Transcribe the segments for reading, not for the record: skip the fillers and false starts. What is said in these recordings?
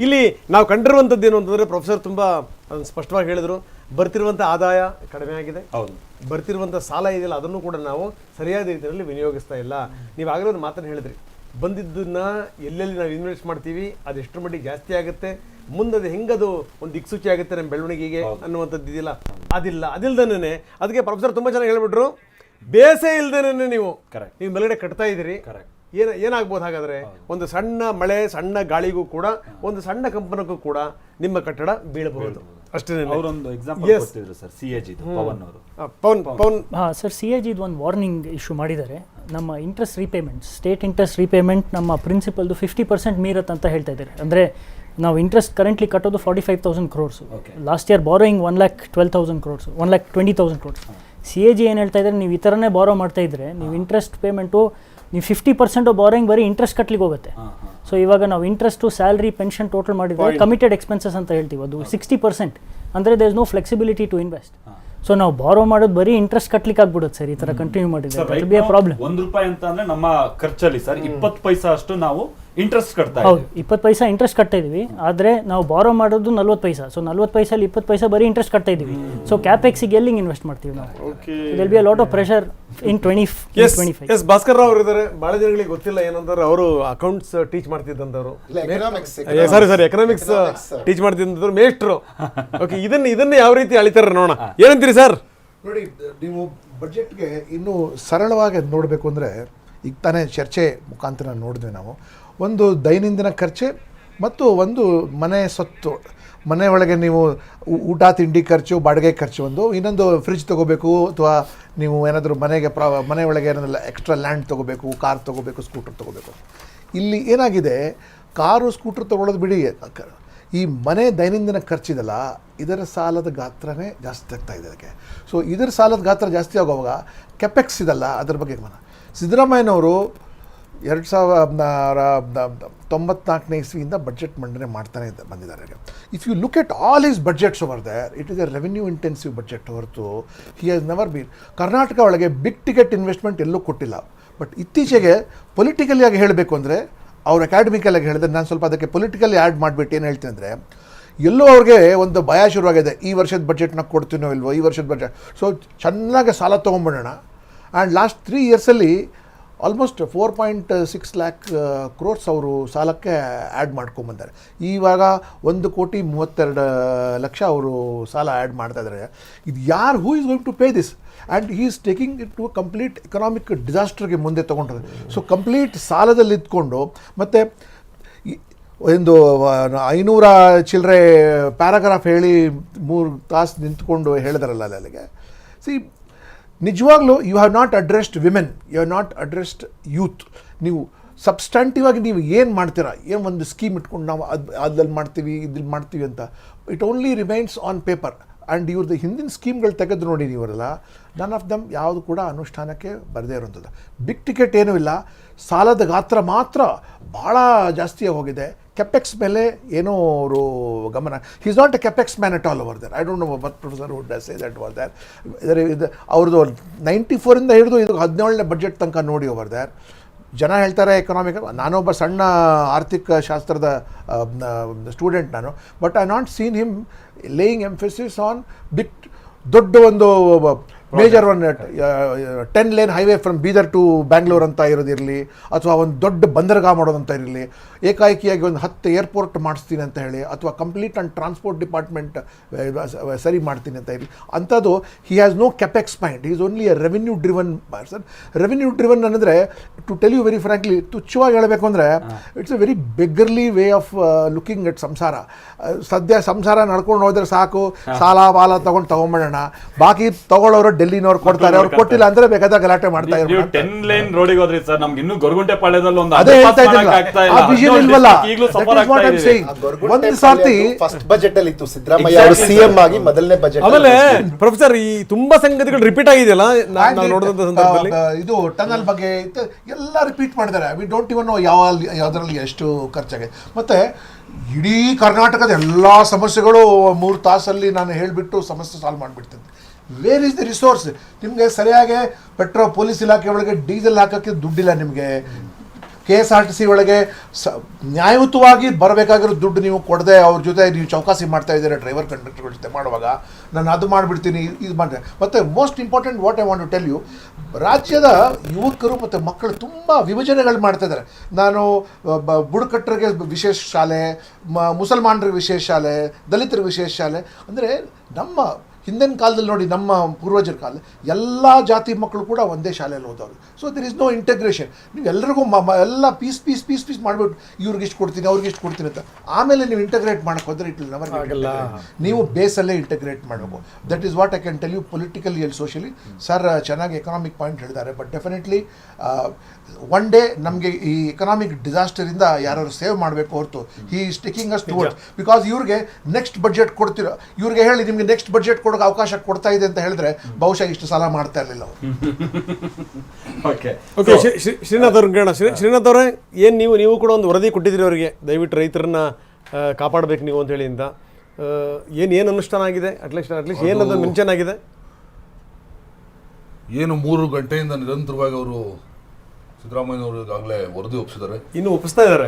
ಇಲ್ಲಿ ನಾವು ಕಂಡಿರುವಂಥದ್ದು ಏನು ಅಂತಂದರೆ ಪ್ರೊಫೆಸರ್ ತುಂಬ ಸ್ಪಷ್ಟವಾಗಿ ಹೇಳಿದರು, ಬರ್ತಿರುವಂಥ ಆದಾಯ ಕಡಿಮೆ ಆಗಿದೆ, ಬರ್ತಿರುವಂಥ ಸಾಲ ಇದೆಯಲ್ಲ ಅದನ್ನು ಕೂಡ ನಾವು ಸರಿಯಾದ ರೀತಿಯಲ್ಲಿ ವಿನಿಯೋಗಿಸ್ತಾ ಇಲ್ಲ. ನೀವು ಆಗಲೇ ಒಂದು ಮಾತನ್ನು ಹೇಳಿದ್ರಿ, ಬಂದಿದ್ದನ್ನ ಎಲ್ಲೆಲ್ಲಿ ನಾವು ಇನ್ವೆಸ್ಟ್ ಮಾಡ್ತೀವಿ ಅದು ಎಷ್ಟರ ಮಟ್ಟಿಗೆ ಜಾಸ್ತಿ ಆಗುತ್ತೆ, ಮುಂದದು ಹೆಂಗದು ಒಂದು ದಿಕ್ಸೂಚಿ ಆಗುತ್ತೆ ನಮ್ಮ ಬೆಳವಣಿಗೆಗೆ ಅನ್ನುವಂಥದ್ದು ಇದೆಯಲ್ಲ, ಅದಿಲ್ದೇನೆ ಅದಕ್ಕೆ ಪ್ರೊಫೆಸರ್ ತುಂಬ ಚೆನ್ನಾಗಿ ಹೇಳ್ಬಿಟ್ರು, ಬೇಸೆ ಇಲ್ದೇನೆ ನೀವು ಮೇಲ್ಗಡೆ ಕಟ್ತಾ ಇದ್ದೀರಿ. ಏನಾಗ್ಬೋದು ಹಾಗಾದ್ರೆ, ಒಂದು ಸಣ್ಣ ಮಳೆ ಸಣ್ಣ ಗಾಳಿಗೂ ಕೂಡ ಒಂದು ಸಣ್ಣ ಕಂಪನಕ್ಕೂ ಕೂಡ ನಿಮ್ಮ ಕಟ್ಟಡ ಬೀಳಬಹುದು ಅಷ್ಟೇ. ಅವರೊಂದು ಎಕ್ಸಾಂಪಲ್ ಕೊಟ್ಟಿದ್ರು ಸರ್, ಸಿಎಜಿ ಪವನ್ ಅವರು. ಪವನ್ ಸರ್, ಸಿಎಜಿ ಒಂದು ವಾರ್ನಿಂಗ್ ಇಶ್ಯೂ ಮಾಡಿದ್ದಾರೆ. ನಮ್ಮ interest repayment, state interest repayment ನಮ್ಮ ಪ್ರಿನ್ಸಿಪಲ್ದು 50% ಮೀರತ್ ಅಂತ ಹೇಳ್ತಾ ಇದ್ದಾರೆ. ಅಂದರೆ ನಾವು ಇಂಟ್ರೆಸ್ಟ್ ಕರೆಂಟ್ಲಿ ಕಟ್ಟೋದು 45,000 crores. Last year borrowing 1,12,000 crores, 1,20,000 crores. CAG ಏನು ಹೇಳ್ತಾ ಇದ್ದಾರೆ, ನೀವು ಈ ಥರನೇ ಬಾರೋ ಮಾಡ್ತಾ ಇದ್ರೆ ನೀವು ಇಂಟ್ರೆಸ್ಟ್ ಪೇಮೆಂಟು ನೀವು 50% ಬಾರೋಯಿಂಗ್ ಬರೀ ಇಂಟ್ರೆಸ್ಟ್ ಕಟ್ಲಿಕ್ಕೆ ಹೋಗುತ್ತೆ. ಸೊ ಇವಾಗ ನಾವು ಇಂಟ್ರೆಸ್ಟು, ಸ್ಯಾಲ್ರಿ, ಪೆನ್ಷನ್ ಟೋಟಲ್ ಮಾಡಿದ್ರೆ ಕಮಿಟೆಡ್ ಎಕ್ಸ್ಪೆನ್ಸಸ್ ಅಂತ ಹೇಳ್ತೀವಿ, ಅದು 60%. ಅಂದರೆ there is no flexibility to invest. So ನಾವು ಬಾರೋ ಮಾಡೋದು ಬರೀ ಇಂಟ್ರೆಸ್ಟ್ ಕಟ್ಲಿಕ್ಕೆ ಆಗ್ಬಿಡುತ್ತೆ ಸರ್, ಈ ತರ ಕಂಟಿನ್ಯೂ ಮಾಡಿದ್ರೆ ಪ್ರಾಬ್ಲಮ್. ₹1 ಅಂತ ಅಂದ್ರೆ ನಮ್ಮ ಖರ್ಚಲ್ಲಿ ಸರ್ 20 ಪೈಸಾ ಅಷ್ಟು ನಾವು ಇಂಟ್ರೆಸ್ಟ್ ಕಟ್ತಾ ಇದ್ದೀವಿ. ಹೌದು, 20 ಪೈಸಾ ಇಂಟ್ರೆಸ್ಟ್ ಕಟ್ತಾ ಇದೀವಿ. ಆದ್ರೆ ನಾವು ಬಾರೋ ಮಾಡೋದು 40 ಪೈಸಾ. ಸೊ 40 ಪೈಸಲ್ಲಿ 20 ಪೈಸಾ ಬರೀ ಇಂಟ್ರೆಸ್ಟ್ ಕಟ್ತಾ ಇದೀವಿ. ಸೊ ಕ್ಯಾಪೆಕ್ಸಿಗೆ ಎಲ್ಲಿಂಗ್ ಇನ್ವೆಸ್ಟ್ ಮಾಡ್ತೀವಿ ನಾವು? There be a lot of pressure in 2025. S Bhaskar Rao ಇದ್ದಾರೆ, ಬಹಳ ಜನಗಳಿಗೆ ಗೊತ್ತಿಲ್ಲ ಏನಂದ್ರೆ ಅವರು ಅಕೌಂಟ್ಸ್ ಟೀಚ್ ಮಾಡ್ತಿದ್ದಂಥವ್ರು, ಎಕನಾಮಿಕ್ಸ್ ಟೀಚ್ ಮಾಡ್ತಿದ್ದಂಥವ್ರು ಮೇಷ್ಟ್ರು. ಓಕೆ, ಇದನ್ನ ಯಾವ ರೀತಿ ಅಳಿತಾರೆ ನೋಡೋಣ, ಏನಂತೀರಿ ಸರ್? ನೋಡಿ, ನೀವು ಬಜೆಟ್ಗೆ ಇನ್ನೂ ಸರಳವಾಗಿ ನೋಡಬೇಕು ಅಂದರೆ, ಈಗ ತಾನೇ ಚರ್ಚೆ ಮುಖಾಂತರ ನೋಡಿದ್ವಿ ನಾವು, ಒಂದು ದೈನಂದಿನ ಖರ್ಚೆ ಮತ್ತು ಒಂದು ಮನೆ ಸೊತ್ತು, ಮನೆ ಒಳಗೆ ನೀವು ಊಟ ತಿಂಡಿ ಖರ್ಚು, ಬಾಡಿಗೆ ಖರ್ಚು ಒಂದು, ಇನ್ನೊಂದು ಫ್ರಿಜ್ ತೊಗೋಬೇಕು ಅಥವಾ ನೀವು ಏನಾದರೂ ಮನೆ ಒಳಗೆ ಏನಾದರೂ ಎಕ್ಸ್ಟ್ರಾ ಲ್ಯಾಂಡ್ ತೊಗೋಬೇಕು, ಕಾರ್ ತೊಗೋಬೇಕು, ಸ್ಕೂಟರ್ ತೊಗೋಬೇಕು. ಇಲ್ಲಿ ಏನಾಗಿದೆ, ಕಾರು ಸ್ಕೂಟರ್ ತೊಗೊಳ್ಳೋದು ಬಿಡಿ, ಈ ಮನೆ ದೈನಂದಿನ ಖರ್ಚಿದಲ್ಲ, ಇದರ ಸಾಲದ ಗಾತ್ರನೇ ಜಾಸ್ತಿ ಆಗ್ತಾಯಿದೆ ಅದಕ್ಕೆ. ಸೊ ಇದರ ಸಾಲದ ಗಾತ್ರ ಜಾಸ್ತಿ ಆಗುವಾಗ ಕೆಪೆಕ್ಸ್ ಇದಲ್ಲ, ಅದರ ಬಗ್ಗೆ ಗಮನ. ಸಿದ್ದರಾಮಯ್ಯನವರು 2094ನೇ ಇಸ್ವಿಯಿಂದ ಬಡ್ಜೆಟ್ ಮಂಡನೆ ಮಾಡ್ತಾನೆ ಬಂದಿದ್ದಾರೆ. If you look at all his budgets over there, it is a revenue intensive budget ಹೊರತು he has never been. Karnataka ಒಳಗೆ ಬಿಗ್ ಟಿಕೆಟ್ ಇನ್ವೆಸ್ಟ್ಮೆಂಟ್ ಎಲ್ಲೂ ಕೊಟ್ಟಿಲ್ಲ. ಬಟ್ ಇತ್ತೀಚೆಗೆ ಪೊಲಿಟಿಕಲಿಯಾಗಿ ಹೇಳಬೇಕು ಅಂದರೆ, ಅವ್ರು ಅಕಾಡೆಮಿಕಲಾಗಿ ಹೇಳಿದ್ರೆ, ನಾನು ಸ್ವಲ್ಪ ಅದಕ್ಕೆ ಪೊಲಿಟಿಕಲಿ ಆ್ಯಡ್ ಮಾಡಿಬಿಟ್ಟು ಏನು ಹೇಳ್ತೀನಿ ಅಂದರೆ, ಎಲ್ಲೋ ಅವ್ರಿಗೆ ಒಂದು ಭಯ ಶುರುವಾಗಿದೆ, ಈ ವರ್ಷದ ಬಡ್ಜೆಟ್ನ ಕೊಡ್ತೀನೋ ಇಲ್ವೋ, ಈ ವರ್ಷದ ಬಡ್ಜೆಟ್. ಸೊ ಚೆನ್ನಾಗಿ ಸಾಲ ತೊಗೊಂಬಿಡೋಣ. ಆ್ಯಂಡ್ ಲಾಸ್ಟ್ 3 ಇಯರ್ಸಲ್ಲಿ ಆಲ್ಮೋಸ್ಟ್ 4.6 lakh crores ಅವರು ಸಾಲಕ್ಕೆ ಆ್ಯಡ್ ಮಾಡ್ಕೊಂಬಂದ್ದಾರೆ. ಇವಾಗ 1,32,00,000 ಅವರು ಸಾಲ ಆ್ಯಡ್ ಮಾಡ್ತಾ ಇದ್ದಾರೆ. ಇದು ಯಾರು, who is going to pay this? And he is taking it to complete economic ಡಿಸಾಸ್ಟರ್ಗೆ ಮುಂದೆ ತೊಗೊಂಡ್ರೆ. ಸೊ ಕಂಪ್ಲೀಟ್ ಸಾಲದಲ್ಲಿ ಇದ್ಕೊಂಡು, ಮತ್ತು ಒಂದು 500 ಚಿಲ್ಲರೆ ಪ್ಯಾರಾಗ್ರಾಫ್ ಹೇಳಿ 3 ತಾಸು ನಿಂತ್ಕೊಂಡು ಹೇಳಿದಾರಲ್ಲ ಅಲ್ಲಿಗೆ. ಸಿ, ನಿಜವಾಗ್ಲೂ you have not addressed women, you have not addressed youth. ನೀವು ಸಬ್ಸ್ಟ್ಯಾಂಟಿವ್ ಆಗಿ ನೀವು ಏನು ಮಾಡ್ತೀರಾ, ಏನು ಒಂದು ಸ್ಕೀಮ್ ಇಟ್ಕೊಂಡು ನಾವು ಅದ್ರಲ್ಲಿ ಮಾಡ್ತೀವಿ, ಇದ್ರಲ್ಲಿ ಮಾಡ್ತೀವಿ ಅಂತ, it only remains on paper. And ಇವ್ರದ್ದು ಹಿಂದಿನ ಸ್ಕೀಮ್ಗಳು ತೆಗೆದು ನೋಡಿ ನೀವರೆಲ್ಲ, ನನ್ ಆಫ್ ದಮ್ ಯಾವುದು ಕೂಡ ಅನುಷ್ಠಾನಕ್ಕೆ ಬರದೇ ಇರೋಂಥದ್ದು. ಬಿಗ್ ಟಿಕೆಟ್ ಏನೂ ಇಲ್ಲ, ಸಾಲದ ಗಾತ್ರ ಮಾತ್ರ ಭಾಳ ಜಾಸ್ತಿಯಾಗಿ ಹೋಗಿದೆ. ಕೆಪೆಕ್ಸ್ ಮೇಲೆ ಏನೋ ಅವರು ಗಮನ, he is not a capex man at all over there. I don't know what professor would say that was there. ಇದು ಅವ್ರದ್ದು 94ಇಂದ ಹಿಡಿದು ಇದು 17ನೇ ಬಡ್ಜೆಟ್ ತನಕ ನೋಡಿ ಓವರ್ ದೇರ್. ಜನ ಹೇಳ್ತಾರೆ ಎಕನಾಮಿಕ್, ನಾನೊಬ್ಬ ಸಣ್ಣ ಆರ್ಥಿಕ ಶಾಸ್ತ್ರದ ಸ್ಟೂಡೆಂಟ್ ನಾನು, but I not seen him laying emphasis on ದೊಡ್ಡ ಒಂದು major one 10 lane highway from Bidar to Bangalore ಅಂತ ಇರೋದಿರಲಿ, ಅಥವಾ ಒಂದು ದೊಡ್ಡ ಬಂದರ್ಗಾಹ ಮಾಡೋದಂತ ಇರಲಿ, ಏಕಾಏಕಿಯಾಗಿ ಒಂದು 10 ಏರ್ಪೋರ್ಟ್ ಮಾಡಿಸ್ತೀನಿ ಅಂತ ಹೇಳಿ, ಅಥವಾ ಕಂಪ್ಲೀಟ್ ಆ್ಯಂಡ್ ಟ್ರಾನ್ಸ್ಪೋರ್ಟ್ ಡಿಪಾರ್ಟ್ಮೆಂಟ್ ಸರಿ ಮಾಡ್ತೀನಿ ಅಂತ ಇರಲಿ, ಅಂಥದ್ದು he has no capex mind. He is only a revenue driven person. Revenue driven ಅಂದರೆ, to tell you very frankly, ತುಚ್ಛವಾಗಿ ಹೇಳಬೇಕು ಅಂದರೆ, it's a very beggarly way of looking at ಸಂಸಾರ. ಸದ್ಯ ಸಂಸಾರ ನಡ್ಕೊಂಡು ಹೋದ್ರೆ ಸಾಕು, ಸಾಲ ಬಾಲ ತೊಗೊಂಡ್ಬಿಡೋಣ, ಬಾಕಿ ತೊಗೊಳ್ಳೋರು ಡೆಲ್ಲಿನವ್ರು ಕೊಡ್ತಾರೆ, ಅವ್ರು ಕೊಟ್ಟಿಲ್ಲ ಅಂದ್ರೆ ಬೇಕಾದ ಗಲಾಟೆ ಮಾಡ್ತಾ ಇದ್ದಾರೆ. 10 lane ರೋಡಿಗೆ ಹೋದ್ರಿ ಸರ್, ನಮ್ಗೆ ಇನ್ನೂ ಗೊರಗುಂಟೆ ಪಾಳ್ಯದಲ್ಲಿ ಒಂದು ಅದೇ ಹೇಳ್ತಾ ಇದ್ದಿಲ್ಲ, ಆ ವಿಷನ್ ಇಲ್ವಲ್ಲ. ಒಂದು ಸಾರ್ತಿ ಫಸ್ಟ್ ಬಜೆಟ್ ಅಲ್ಲಿ ಇತ್ತು, ಸಿದ್ದರಾಮಯ್ಯ ಅವರು ಸಿಎಂ ಆಗಿ ಮೊದಲನೇ ಬಜೆಟ್. ಆಮೇಲೆ ಪ್ರೊಫೆಸರ್, ಈ ತುಂಬಾ ಸಂಗತಿಗಳು ರಿಪೀಟ್ ಆಗಿದೆಯಲ್ಲ ನಾವು ನೋಡಿದಂತ ಸಂದರ್ಭದಲ್ಲಿ, ಇದು ಟನಲ್ ಬಗ್ಗೆ ಎಲ್ಲ ರಿಪೀಟ್ ಮಾಡಿದ್ದಾರೆ. ವಿ ಡೋಂಟ್ ಇವನ್ ನೋ ಯಾವ್ದ್ರಲ್ಲಿ ಎಷ್ಟು ಖರ್ಚಾಗಿದೆ. ಮತ್ತೆ ಇಡೀ ಕರ್ನಾಟಕದ ಎಲ್ಲ ಸಮಸ್ಯೆಗಳು 3 ತಾಸಲ್ಲಿ ನಾನು ಹೇಳಿಬಿಟ್ಟು ಸಮಸ್ಯೆ ಸಾಲ್ವ್ ಮಾಡಿಬಿಡ್ತೀನಿ. Where is the resource? ನಿಮಗೆ ಸರಿಯಾಗಿ ಪೊಲೀಸ್ ಇಲಾಖೆ ಒಳಗೆ ಡೀಸೆಲ್ ಹಾಕೋಕ್ಕೆ ದುಡ್ಡಿಲ್ಲ ನಿಮಗೆ. KSRTC ಒಳಗೆ ನ್ಯಾಯಯುತವಾಗಿ ಬರಬೇಕಾಗಿರೋ ದುಡ್ಡು ನೀವು ಕೊಡದೆ ಅವ್ರ ಜೊತೆ ನೀವು ಚೌಕಾಸಿ ಮಾಡ್ತಾ ಇದ್ದೀರಾ ಡ್ರೈವರ್ ಕಂಡಕ್ಟರ್ಗಳ ಜೊತೆ ಮಾಡುವಾಗ ನಾನು ಅದು ಮಾಡಿಬಿಡ್ತೀನಿ ಇದು ಮಾಡಿದೆ. ಮತ್ತು most important what I want to tell you, ರಾಜ್ಯದ ಯುವಕರು ಮತ್ತು ಮಕ್ಕಳು ತುಂಬ ವಿಭಜನೆಗಳು ಮಾಡ್ತಾ ಇದ್ದಾರೆ. ನಾನು ಬುಡಕಟ್ಟರಿಗೆ ವಿಶೇಷ ಶಾಲೆ, ಮುಸಲ್ಮಾನರಿಗೆ ವಿಶೇಷ ಶಾಲೆ, ದಲಿತರಿಗೆ ವಿಶೇಷ ಶಾಲೆ, ಅಂದರೆ ನಮ್ಮ ಹಿಂದಿನ ಕಾಲದಲ್ಲಿ ನೋಡಿ, ನಮ್ಮ ಪೂರ್ವಜರ ಕಾಲ ಎಲ್ಲ ಜಾತಿ ಮಕ್ಕಳು ಕೂಡ ಒಂದೇ ಶಾಲೆಯಲ್ಲಿ ಓದೋರು. So there is no integration. ನೀವು ಎಲ್ಲರಿಗೂ ಎಲ್ಲ ಪೀಸ್ ಮಾಡಿಬಿಟ್ಟು ಇವ್ರಿಗೆ ಇಷ್ಟು ಕೊಡ್ತೀನಿ, ಅವ್ರಿಗೆ ಇಷ್ಟು ಕೊಡ್ತೀನಿ ಅಂತ ಆಮೇಲೆ ನೀವು ಇಂಟಗ್ರೇಟ್ ಮಾಡೋಕ್ಕೆ ಹೋದರೆ ಇಟ್ ವಿಲ್ ನೆವರ್ ಆಗಲ್ಲ. ನೀವು ಬೇಸಲ್ಲೇ ಇಂಟಗ್ರೇಟ್ ಮಾಡಬೇಕು. That is what I can tell you politically and socially. Sir ಚೆನ್ನಾಗಿ ಎಕನಾಮಿಕ್ ಪಾಯಿಂಟ್ ಹೇಳಿದ್ದಾರೆ. ಬಟ್ ಡೆಫಿನೆಟ್ಲಿ ಒನ್ ಡೇ ನಮಗೆ ಈ ಎಕನಾಮಿಕ್ ಡಿಸಾಸ್ಟರಿಂದ ಯಾರು ಸೇವ್ ಮಾಡಬೇಕು ಹೊರತು he is taking us towards, because ಇವ್ರಿಗೆ ನೆಕ್ಸ್ಟ್ ಬಡ್ಜೆಟ್ ಕೊಡ್ತಿರೋ, ಇವ್ರಿಗೆ ಹೇಳಿ ನಿಮಗೆ ನೆಕ್ಸ್ಟ್ ಬಡ್ಜೆಟ್ ಕೊಡೋಕೆ ಅವಕಾಶ ಕೊಡ್ತಾ ಇದೆ ಅಂತ ಹೇಳಿದ್ರೆ ಬಹುಶಃ ಇಷ್ಟು ಸಾಲ ಮಾಡ್ತಾ ಇರಲಿಲ್ಲ ಅವರು. ಓಕೆ, ಶ್ರೀನಾಥ್ ಅವ್ರನ್ನ ಕೇಳೋಣ. ಶ್ರೀನಾಥ್ ಅವರೇ, ಏನು ನೀವು ಕೂಡ ಒಂದು ವರದಿ ಕೊಟ್ಟಿದ್ದೀರಿ ಅವರಿಗೆ, ದಯವಿಟ್ಟು ರೈತರನ್ನ ಕಾಪಾಡಬೇಕು ನೀವು ಅಂತ ಹೇಳಿ ಅಂತ. ಏನು ಅನುಷ್ಠಾನ ಆಗಿದೆ? ಅಟ್ಲೀಸ್ಟ್ ಏನದು ಮೆನ್ಷನ್ ಆಗಿದೆ? ಏನು 3 ಗಂಟೆಯಿಂದ ನಿರಂತರವಾಗಿ ಅವರು ಸಿದ್ದರಾಮಯ್ಯನವರು ಈಗಾಗಲೇ ವರದಿ ಒಪ್ಪಿಸಿದ್ದಾರೆ, ಇನ್ನು ಒಪ್ಪಿಸ್ತಾ ಇದ್ದಾರೆ.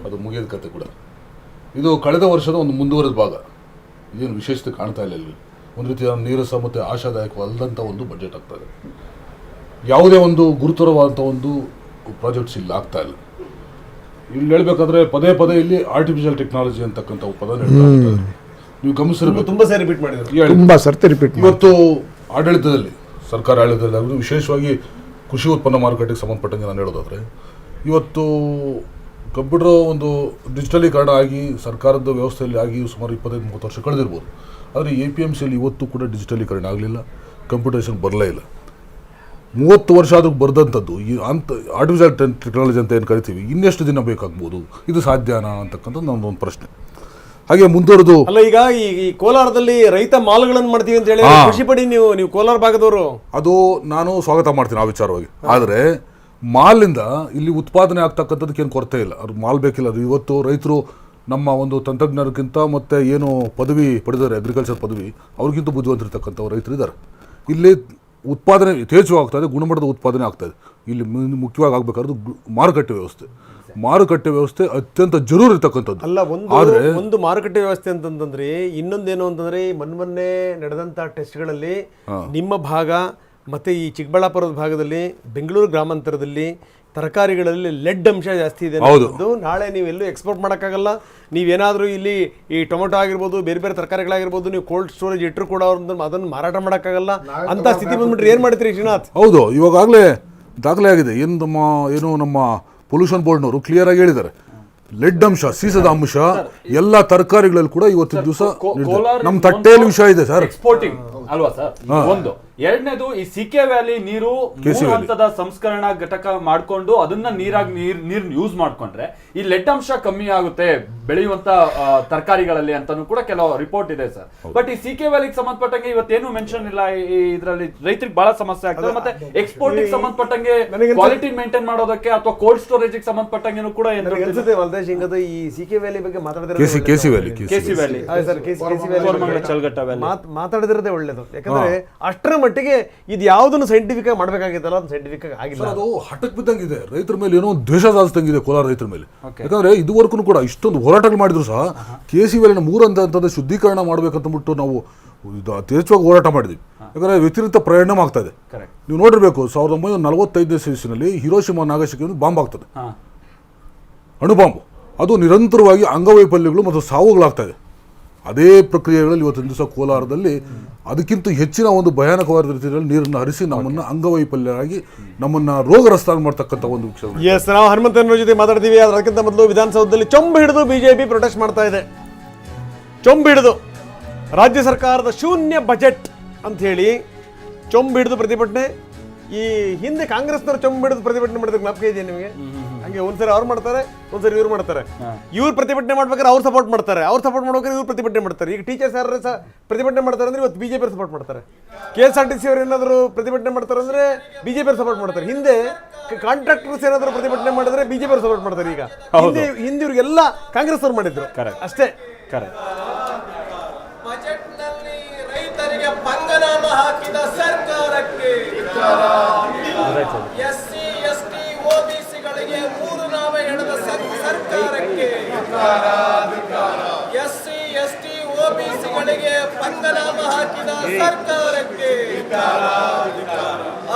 ಅದು ಮುಗಿದ ಕತೆ ಕೂಡ. ಇದು ಕಳೆದ ವರ್ಷದ ಒಂದು ಮುಂದುವರೆದ ಭಾಗ. ಇದೇನು ವಿಶೇಷತೆ ಕಾಣ್ತಾ ಇಲ್ಲ ಇಲ್ಲಿ. ಒಂದು ರೀತಿಯ ನೀರಸ ಮತ್ತು ಆಶಾದಾಯಕವಾದಂಥ ಒಂದು ಬಜೆಟ್ ಆಗ್ತಾ ಇದೆ. ಯಾವುದೇ ಒಂದು ಗುರುತರವಾದಂಥ ಒಂದು ಪ್ರಾಜೆಕ್ಟ್ಸ್ ಇಲ್ಲಿ ಆಗ್ತಾ ಇಲ್ಲ. ಇಲ್ಲಿ ಹೇಳ್ಬೇಕಾದ್ರೆ ಪದೇ ಇಲ್ಲಿ ಆರ್ಟಿಫಿಷಿಯಲ್ ಟೆಕ್ನಾಲಜಿ ಅಂತಕ್ಕಂಥ ಪದ ನೀವು ಗಮನಿಸಿರ್ಬೇಕು. ತುಂಬ ಸಾರಿ ರಿಪೀಟ್ ಮಾಡಿದ್ರು, ತುಂಬ ಸರ್ತಿ ರಿಪೀಟ್. ಇವತ್ತು ಆಡಳಿತದಲ್ಲಿ, ಸರ್ಕಾರ ಆಡಳಿತದಲ್ಲಿ ವಿಶೇಷವಾಗಿ ಕೃಷಿ ಉತ್ಪನ್ನ ಮಾರುಕಟ್ಟೆಗೆ ಸಂಬಂಧಪಟ್ಟಂಗೆ ನಾನು ಹೇಳೋದಾದರೆ, ಇವತ್ತು ಕಂಪ್ಯೂಟರ್ ಒಂದು ಡಿಜಿಟಲೀಕರಣ ಆಗಿ ಸರ್ಕಾರದ ವ್ಯವಸ್ಥೆಯಲ್ಲಿ ಆಗಿ ಸುಮಾರು 25-30 ವರ್ಷ ಕಳೆದಿರ್ಬೋದು. ಆದರೆ APMCಯಲ್ಲಿ ಇವತ್ತು ಕೂಡ ಡಿಜಿಟಲೀಕರಣ ಆಗಲಿಲ್ಲ, ಕಂಪ್ಯೂಟೇಷನ್ ಬರಲೇ ಇಲ್ಲ. 30 ವರ್ಷ ಆದರೂ ಬರೆದಂಥದ್ದು ಈ ಆರ್ಟಿಫಿಷಿಯಲ್ ಟೆಕ್ನಾಲಜಿ ಅಂತ ಏನು ಕರಿತೀವಿ, ಇನ್ನೆಷ್ಟು ದಿನ ಬೇಕಾಗ್ಬೋದು? ಇದು ಸಾಧ್ಯನಾ ಅಂತಕ್ಕಂಥದ್ದು ನನ್ನದೊಂದು ಪ್ರಶ್ನೆ. ಹಾಗೆ ಮುಂದುವರೆದು ಅಲ್ಲ, ಈಗ ಈ ಕೋಲಾರದಲ್ಲಿ ರೈತ ಮಾಲ್ಗಳನ್ನು ಮಾಡ್ತೀವಿ ಅಂತ ಹೇಳಿ ಖುಷಿ ಪಡಿ ನೀವು ಕೋಲಾರ ಭಾಗದವರು. ಅದು ನಾನು ಸ್ವಾಗತ ಮಾಡ್ತೀನಿ ಆ ವಿಚಾರವಾಗಿ. ಆದರೆ ಮಾಲಿಂದ ಇಲ್ಲಿ ಉತ್ಪಾದನೆ ಆಗ್ತಕ್ಕಂಥದ್ದಕ್ಕೆ ಏನು ಕೊರತೆ ಇಲ್ಲ, ಅದು ಮಾಲ್ ಬೇಕಿಲ್ಲ. ಅದು ಇವತ್ತು ರೈತರು ನಮ್ಮ ಒಂದು ತಂತ್ರಜ್ಞರಿಗಿಂತ ಮತ್ತು ಏನು ಪದವಿ ಪಡೆದರೆ ಅಗ್ರಿಕಲ್ಚರ್ ಪದವಿ, ಅವ್ರಿಗಿಂತ ಬುದ್ಧಿವಂತರಿರ್ತಕ್ಕಂಥವ್ರು ರೈತರು ಇದ್ದಾರೆ. ಇಲ್ಲಿ ಉತ್ಪಾದನೆ ಯಥೇಚ್ಛವಾಗಿ ಆಗ್ತಾಯಿದೆ, ಗುಣಮಟ್ಟದ ಉತ್ಪಾದನೆ ಆಗ್ತಾಯಿದೆ. ಇಲ್ಲಿ ಮುಖ್ಯವಾಗಿ ಆಗಬೇಕಾದ್ರೆ ಮಾರುಕಟ್ಟೆ ವ್ಯವಸ್ಥೆ ಅತ್ಯಂತ ಜರೂರು ಇರ್ತಕ್ಕಂಥದ್ದು. ಅಲ್ಲ, ಒಂದು ಮಾರುಕಟ್ಟೆ ವ್ಯವಸ್ಥೆ ಅಂತಂದ್ರೆ ಇನ್ನೊಂದೇನು ಅಂತಂದ್ರೆ ಮೊನ್ನೆ ನಡೆದಂಥ ಟೆಸ್ಟ್ಗಳಲ್ಲಿ ನಿಮ್ಮ ಭಾಗ ಮತ್ತು ಈ ಚಿಕ್ಕಬಳ್ಳಾಪುರದ ಭಾಗದಲ್ಲಿ, ಬೆಂಗಳೂರು ಗ್ರಾಮಾಂತರದಲ್ಲಿ ತರಕಾರಿಗಳಲ್ಲಿ ಲೆಡ್ ಅಂಶ ಜಾಸ್ತಿ ಇದೆ. ನಾಳೆ ನೀವೆಲ್ಲೂ ಎಕ್ಸ್ಪೋರ್ಟ್ ಮಾಡೋಕ್ಕಾಗಲ್ಲ. ನೀವೇನಾದರೂ ಇಲ್ಲಿ ಈ ಟೊಮೆಟೊ ಆಗಿರ್ಬೋದು, ಬೇರೆ ಬೇರೆ ತರಕಾರಿಗಳಾಗಿರ್ಬೋದು, ನೀವು ಕೋಲ್ಡ್ ಸ್ಟೋರೇಜ್ ಇಟ್ಟರು ಕೂಡ ಅದನ್ನು ಮಾರಾಟ ಮಾಡೋಕ್ಕಾಗಲ್ಲ ಅಂತ ಸ್ಥಿತಿ ಬಂದ್ಬಿಟ್ರೆ ಏನು ಮಾಡ್ತೀರಿ ಶ್ರೀನಾಥ್? ಹೌದು, ಇವಾಗಲೇ ದಾಖಲೆ ಆಗಿದೆ. ಏನು ನಮ್ಮ ಪೊಲ್ಯೂಷನ್ ಬೋರ್ಡ್ನವರು ಕ್ಲಿಯರ್ ಆಗಿ ಹೇಳಿದ್ದಾರೆ, ಲೆಡ್ ಅಂಶ, ಸೀಸದ ಅಂಶ ಎಲ್ಲ ತರಕಾರಿಗಳಲ್ಲಿ ಕೂಡ ಇವತ್ತಿನ ದಿವಸ ನಮ್ಮ ತಟ್ಟೆಯಲ್ಲಿ ವಿಷಯ ಇದೆ ಸರ್. ಎಕ್ಸ್ಪೋರ್ಟಿಂಗ್ ಅಲ್ವಾ ಸರ್? ಒಂದು. ಎರಡನೇದು, ಈ ಸಿಕೆ ವ್ಯಾಲಿ ನೀರು 3 ಹಂತದ ಸಂಸ್ಕರಣಾ ಘಟಕ ಮಾಡ್ಕೊಂಡು ಅದನ್ನ ನೀರ್ ಯೂಸ್ ಮಾಡ್ಕೊಂಡ್ರೆ ಈ ಲೆಡ್ ಅಂಶ ಕಮ್ಮಿ ಆಗುತ್ತೆ ಬೆಳೆಯುವಂತ ತರಕಾರಿಗಳಲ್ಲಿ ಅಂತಾನು ಕೂಡ ಕೆಲವು ರಿಪೋರ್ಟ್ ಇದೆ ಸರ್. ಬಟ್ ಈ ಸಿಕೆ ವ್ಯಾಲಿಗೆ ಸಂಬಂಧಪಟ್ಟಂಗೆ ಇವತ್ತೇನು ಮೆನ್ಷನ್ ಇಲ್ಲ. ಇದರಲ್ಲಿ ರೈತರಿಗೆ ಬಹಳ ಸಮಸ್ಯೆ ಆಗ್ತದೆ. ಮತ್ತೆ ಎಕ್ಸ್ಪೋರ್ಟ್ ಸಂಬಂಧಪಟ್ಟಂಗೆ ಕ್ವಾಲಿಟಿ ಮೇಂಟೈನ್ ಮಾಡೋದಕ್ಕೆ ಅಥವಾ ಕೋಲ್ಡ್ ಸ್ಟೋರೇಜ್ ಸಂಬಂಧಪಟ್ಟಂಗೆ ಕೂಡ ಈ ಸಿಕೆ ವ್ಯಾಲಿ ಬಗ್ಗೆ ಮಾತಾಡಿದಿರೋದೇ ಒಳ್ಳೇದು. ಯಾಕಂದ್ರೆ ಅಷ್ಟರ ಮಟ್ಟಿಗೆ ಇದು ಯಾವುದನ್ನು ಸೈಂಟಿಫಿಕ್ ಆಗಿ ಮಾಡ್ಬೇಕಾಗಿತ್ತಲ್ಲ, ಅದು ಸೈಂಟಿಫಿಕ್ ಆಗಿ ಆಗಿಲ್ಲ. ಅದು ಹಠಕ್ ಬಿದ್ದಂಗಿದೆ. ರೈತರ ಮೇಲೆ ಏನೋ ದ್ವೇಷ ಸಾಧಿಸಿದಂಗಿದೆ ಕೋಲಾರ ರೈತರ ಮೇಲೆ. ಯಾಕಂದ್ರೆ ಇದುವರೆಗೂ ಕೂಡ ಇಷ್ಟೊಂದು ಹೋರಾಟಗಳು ಮಾಡಿದ್ರು ಸಹ KC ವ್ಯಾಲಿನ 3 ಹಂತದ ಶುದ್ಧೀಕರಣ ಮಾಡ್ಬೇಕಂತಬಿಟ್ಟು ನಾವು ಯಥೇಚ್ಛವಾಗಿ ಹೋರಾಟ ಮಾಡಿದ್ವಿ. ಯಾಕಂದ್ರೆ ವ್ಯತಿರಿಕ್ತ ಪರಿಣಾಮ ಆಗ್ತಾ ಇದೆ. ನೀವು ನೋಡಿರ್ಬೇಕು, 1945ನೇ ಇಸ್ವಿನಲ್ಲಿ ಹಿರೋಶಿಮಾ ನಾಗಸಾಕಿಯಲ್ಲಿ ಬಾಂಬ್ ಆಗ್ತದೆ, ಅಣುಬಾಂಬು. ಅದು ನಿರಂತರವಾಗಿ ಅಂಗವೈಫಲ್ಯಗಳು ಮತ್ತು ಸಾವುಗಳಾಗ್ತಾ ಇದೆ. ಅದೇ ಪ್ರಕ್ರಿಯೆಗಳಲ್ಲಿ ಇವತ್ತಿನ ದಿವಸ ಕೋಲಾರದಲ್ಲಿ ಅದಕ್ಕಿಂತ ಹೆಚ್ಚಿನ ಒಂದು ಭಯಾನಕವಾದ ರೀತಿಯಲ್ಲಿ ನೀರನ್ನು ಹರಿಸಿ ನಮ್ಮನ್ನು ಅಂಗವೈಫಲ್ಯರಾಗಿ ನಮ್ಮನ್ನು ರೋಗಗ್ರಸ್ತ ಮಾಡ್ತಕ್ಕಂಥ ಒಂದು ವಿಷಯ. ಎಸ್, ನಾವು ಹನುಮಂತನ ಜೊತೆ ಮಾತಾಡ್ತೀವಿ. ಅದಕ್ಕಿಂತ ಮೊದಲು ವಿಧಾನಸೌಧದಲ್ಲಿ ಚೊಂಬು ಹಿಡಿದು BJP ಪ್ರೊಟೆಸ್ಟ್ ಮಾಡ್ತಾ ಇದೆ. ಚೊಂಬು ಹಿಡಿದು ರಾಜ್ಯ ಸರ್ಕಾರದ ಶೂನ್ಯ ಬಜೆಟ್ ಅಂತ ಹೇಳಿ ಚೊಂಬು ಹಿಡಿದು ಪ್ರತಿಭಟನೆ. ಈ ಹಿಂದೆ ಕಾಂಗ್ರೆಸ್ನವರು ಚೊಂಬು ಹಿಡಿದು ಪ್ರತಿಭಟನೆ ಮಾಡಿದ್ರೆ ಜ್ಞಾಪಕ ಇದೆಯಾ ನಿಮಗೆ? ಹಂಗೆ ಒಂದ್ಸರಿ ಅವ್ರು ಮಾಡ್ತಾರೆ, ಒಂದ್ಸರಿ ಇವ್ರು ಮಾಡ್ತಾರೆ. ಇವ್ರು ಪ್ರತಿಭಟನೆ ಮಾಡ್ಬೇಕಾದ್ರೆ ಅವ್ರು ಸಪೋರ್ಟ್ ಮಾಡ್ತಾರೆ, ಅವ್ರು ಸಪೋರ್ಟ್ ಮಾಡ್ಬೇಕಾದ್ರೆ ಇವ್ರು ಪ್ರತಿಭಟನೆ ಮಾಡ್ತಾರೆ. ಈಗ ಟೀಚರ್ಸ್ ಯಾರು ಪ್ರತಿಭಟನೆ ಮಾಡ್ತಾರೆ ಅಂದ್ರೆ ಇವತ್ತು BJP ಸಪೋರ್ಟ್ ಮಾಡ್ತಾರೆ. KSRTC ಅವರು ಏನಾದರೂ ಪ್ರತಿಭಟನೆ ಮಾಡ್ತಾರೆ ಅಂದ್ರೆ BJP ಸಪೋರ್ಟ್ ಮಾಡ್ತಾರೆ. ಹಿಂದೆ ಕಾಂಟ್ರಾಕ್ಟರ್ಸ್ ಏನಾದರೂ ಪ್ರತಿಭಟನೆ ಮಾಡಿದ್ರೆ BJP ಸಪೋರ್ಟ್ ಮಾಡ್ತಾರೆ. ಈಗ ಹಿಂದೆ ಇವ್ರಿಗೆಲ್ಲ ಕಾಂಗ್ರೆಸ್ ಅವ್ರು ಮಾಡಿದ್ರು ಅಷ್ಟೇ. ಬಜೆಟ್ನಲ್ಲಿ ರೈತರಿಗೆ ಬಂಧನ ಹಾಕಿದ ಸರ್ಕಾರಕ್ಕೆ SC ST OBC SC ST ಒಬಿಸಿಗಳಿಗೆ ಪಂಗನಾಮ ಹಾಕಿದ ಸರ್ಕಾರಕ್ಕೆ,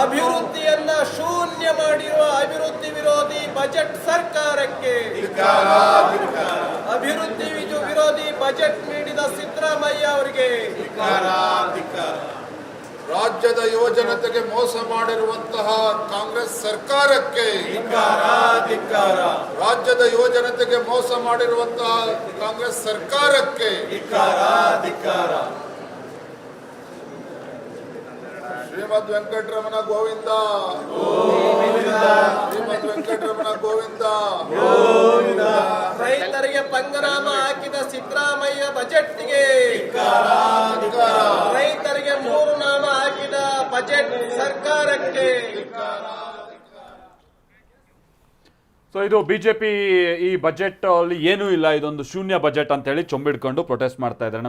ಅಭಿವೃದ್ಧಿಯನ್ನ ಶೂನ್ಯ ಮಾಡಿರುವ ಅಭಿವೃದ್ಧಿ ವಿರೋಧಿ ಬಜೆಟ್ ಸರ್ಕಾರಕ್ಕೆ, ಅಭಿವೃದ್ಧಿ ವಿರೋಧಿ ಬಜೆಟ್ ನೀಡಿದ ಸಿದ್ದರಾಮಯ್ಯ ಅವರಿಗೆ, ರಾಜ್ಯದ ಯುವಜನತೆಗೆ ಮೋಸ ಮಾಡಿರುವಂತಹ ಕಾಂಗ್ರೆಸ್ ಸರ್ಕಾರಕ್ಕೆ, ರಾಜ್ಯದ ಯುವಜನತೆಗೆ ಮೋಸ ಮಾಡಿರುವಂತಹ ಕಾಂಗ್ರೆಸ್ ಸರ್ಕಾರಕ್ಕೆ ಶ್ರೀಮದ್ ವೆಂಕಟರಮಣ ಗೋವಿಂದ, ಶ್ರೀಮದ್ ವೆಂಕಟರಮಣ ಗೋವಿಂದ. ರೈತರಿಗೆ ಪಂಗನಾಮ ಹಾಕಿದ ಸಿದ್ದರಾಮಯ್ಯ ಬಜೆಟ್ಗೆ, ರೈತರಿಗೆ 3 ನಾಮ ಹಾಕಿದ ಬಜೆಟ್ ಸರ್ಕಾರಕ್ಕೆ. ಸೊ ಇದು ಬಿಜೆಪಿ ಈ ಬಜೆಟ್ ಅಲ್ಲಿ ಏನೂ ಇಲ್ಲ, ಇದೊಂದು ಶೂನ್ಯ ಬಜೆಟ್ ಅಂತ ಹೇಳಿ ಚೊಂಬಿಡ್ಕೊಂಡು ಪ್ರೊಟೆಸ್ಟ್ ಮಾಡ್ತಾ ಇದ್ದಾರೆ.